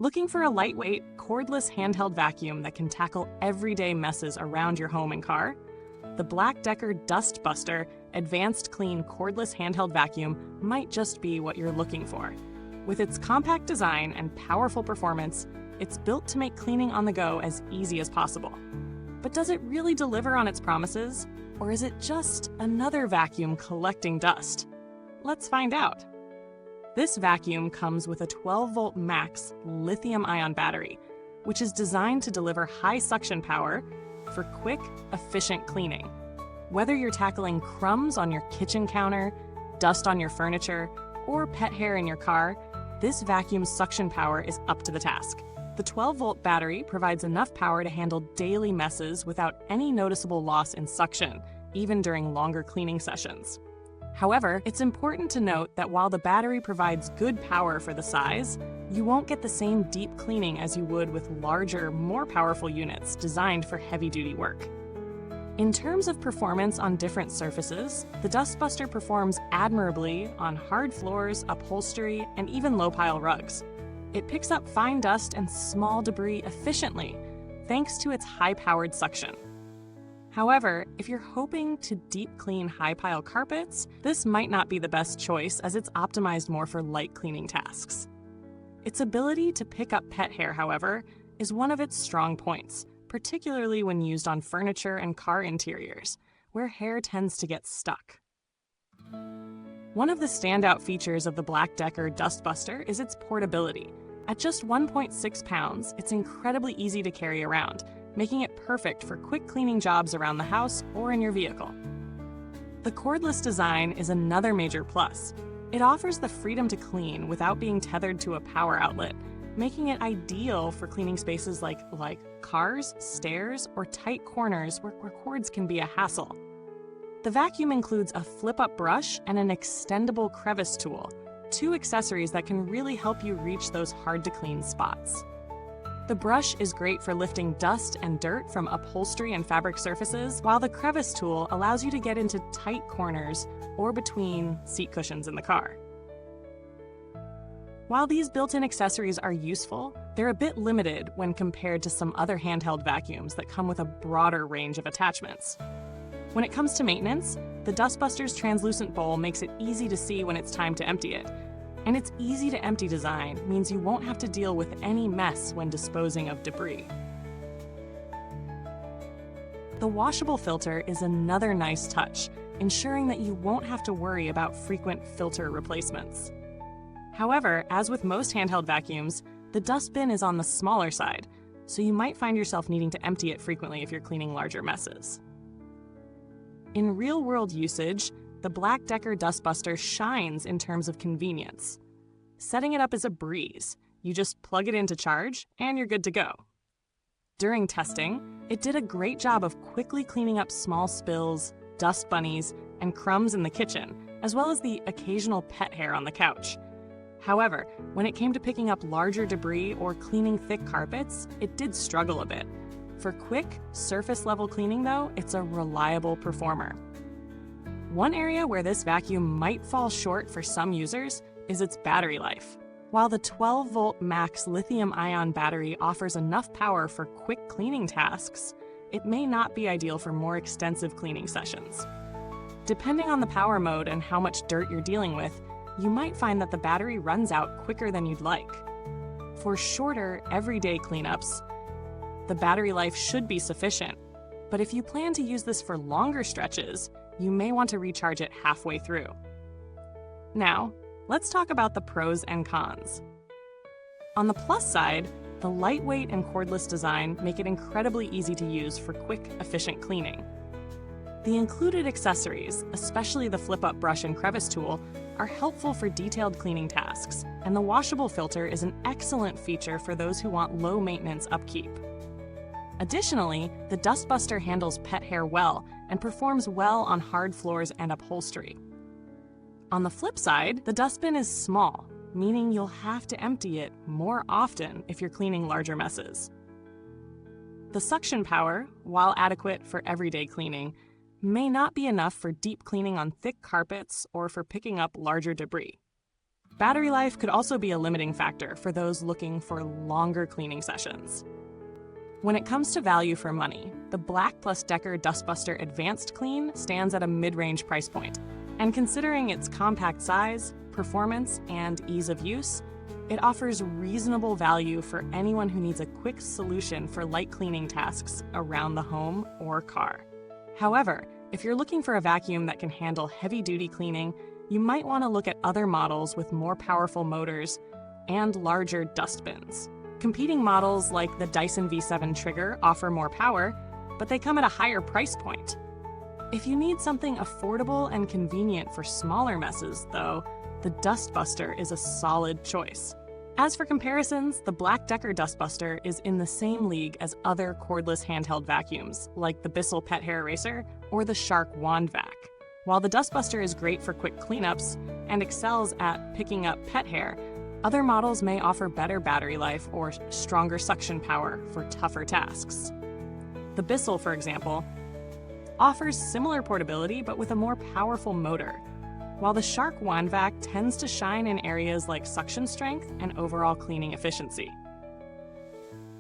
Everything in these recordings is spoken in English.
Looking for a lightweight, cordless handheld vacuum that can tackle everyday messes around your home and car? The BLACK+DECKER dustbuster AdvancedClean Cordless Handheld Vacuum might just be what you're looking for. With its compact design and powerful performance, it's built to make cleaning on the go as easy as possible. But does it really deliver on its promises? Or is it just another vacuum collecting dust? Let's find out. This vacuum comes with a 12-volt max lithium-ion battery, which is designed to deliver high suction power for quick, efficient cleaning. Whether you're tackling crumbs on your kitchen counter, dust on your furniture, or pet hair in your car, this vacuum's suction power is up to the task. The 12-volt battery provides enough power to handle daily messes without any noticeable loss in suction, even during longer cleaning sessions. However, it's important to note that while the battery provides good power for the size, you won't get the same deep cleaning as you would with larger, more powerful units designed for heavy-duty work. In terms of performance on different surfaces, the dustbuster performs admirably on hard floors, upholstery, and even low-pile rugs. It picks up fine dust and small debris efficiently, thanks to its high-powered suction. However, if you're hoping to deep clean high-pile carpets, this might not be the best choice as it's optimized more for light cleaning tasks. Its ability to pick up pet hair, however, is one of its strong points, particularly when used on furniture and car interiors, where hair tends to get stuck. One of the standout features of the BLACK+DECKER dustbuster is its portability. At just 1.6 pounds, it's incredibly easy to carry around, making it perfect for quick cleaning jobs around the house or in your vehicle. The cordless design is another major plus. It offers the freedom to clean without being tethered to a power outlet, making it ideal for cleaning spaces like cars, stairs, or tight corners where cords can be a hassle. The vacuum includes a flip-up brush and an extendable crevice tool, two accessories that can really help you reach those hard-to-clean spots. The brush is great for lifting dust and dirt from upholstery and fabric surfaces, while the crevice tool allows you to get into tight corners or between seat cushions in the car. While these built-in accessories are useful, they're a bit limited when compared to some other handheld vacuums that come with a broader range of attachments. When it comes to maintenance, the dustbuster's translucent bowl makes it easy to see when it's time to empty it. And its easy-to-empty design means you won't have to deal with any mess when disposing of debris. The washable filter is another nice touch, ensuring that you won't have to worry about frequent filter replacements. However, as with most handheld vacuums, the dustbin is on the smaller side, so you might find yourself needing to empty it frequently if you're cleaning larger messes. In real-world usage, the BLACK+DECKER dustbuster shines in terms of convenience. Setting it up is a breeze. You just plug it in to charge, and you're good to go. During testing, it did a great job of quickly cleaning up small spills, dust bunnies, and crumbs in the kitchen, as well as the occasional pet hair on the couch. However, when it came to picking up larger debris or cleaning thick carpets, it did struggle a bit. For quick, surface-level cleaning, though, it's a reliable performer. One area where this vacuum might fall short for some users is its battery life. While the 12-volt max lithium-ion battery offers enough power for quick cleaning tasks, it may not be ideal for more extensive cleaning sessions. Depending on the power mode and how much dirt you're dealing with, you might find that the battery runs out quicker than you'd like. For shorter, everyday cleanups, the battery life should be sufficient, but if you plan to use this for longer stretches, you may want to recharge it halfway through. Now, let's talk about the pros and cons. On the plus side, the lightweight and cordless design make it incredibly easy to use for quick, efficient cleaning. The included accessories, especially the flip-up brush and crevice tool, are helpful for detailed cleaning tasks, and the washable filter is an excellent feature for those who want low-maintenance upkeep. Additionally, the dustbuster handles pet hair well and performs well on hard floors and upholstery. On the flip side, the dustbin is small, meaning you'll have to empty it more often if you're cleaning larger messes. The suction power, while adequate for everyday cleaning, may not be enough for deep cleaning on thick carpets or for picking up larger debris. Battery life could also be a limiting factor for those looking for longer cleaning sessions. When it comes to value for money, the BLACK+DECKER dustbuster Advanced Clean stands at a mid-range price point, and considering its compact size, performance, and ease of use, it offers reasonable value for anyone who needs a quick solution for light cleaning tasks around the home or car. However, if you're looking for a vacuum that can handle heavy-duty cleaning, you might want to look at other models with more powerful motors and larger dust bins. Competing models like the Dyson V7 Trigger offer more power, but they come at a higher price point. If you need something affordable and convenient for smaller messes, though, the dustbuster is a solid choice. As for comparisons, the BLACK+DECKER dustbuster is in the same league as other cordless handheld vacuums, like the Bissell Pet Hair Eraser or the Shark Wand Vac. While the dustbuster is great for quick cleanups and excels at picking up pet hair, other models may offer better battery life or stronger suction power for tougher tasks. The Bissell, for example, offers similar portability but with a more powerful motor, while the Shark Wand Vac tends to shine in areas like suction strength and overall cleaning efficiency.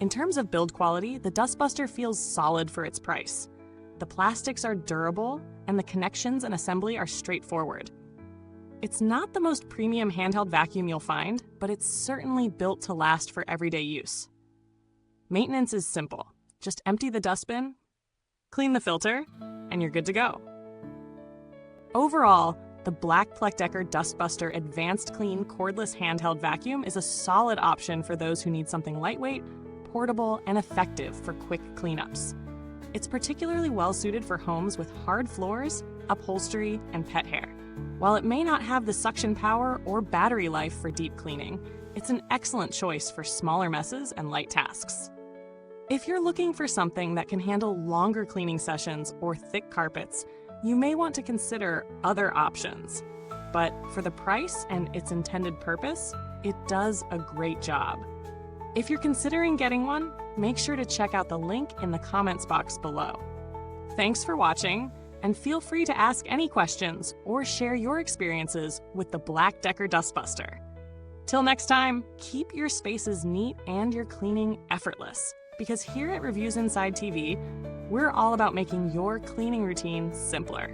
In terms of build quality, the dustbuster feels solid for its price. The plastics are durable, and the connections and assembly are straightforward. It's not the most premium handheld vacuum you'll find, but it's certainly built to last for everyday use. Maintenance is simple. Just empty the dustbin, clean the filter, and you're good to go. Overall, the BLACK+DECKER dustbuster Advanced Clean Cordless Handheld Vacuum is a solid option for those who need something lightweight, portable, and effective for quick cleanups. It's particularly well-suited for homes with hard floors, upholstery, and pet hair. While it may not have the suction power or battery life for deep cleaning, it's an excellent choice for smaller messes and light tasks. If you're looking for something that can handle longer cleaning sessions or thick carpets, you may want to consider other options. But for the price and its intended purpose, it does a great job. If you're considering getting one, make sure to check out the link in the comments box below. Thanks for watching, and feel free to ask any questions or share your experiences with the BLACK+DECKER dustbuster. Till next time, keep your spaces neat and your cleaning effortless, because here at Reviewsinside TV, we're all about making your cleaning routine simpler.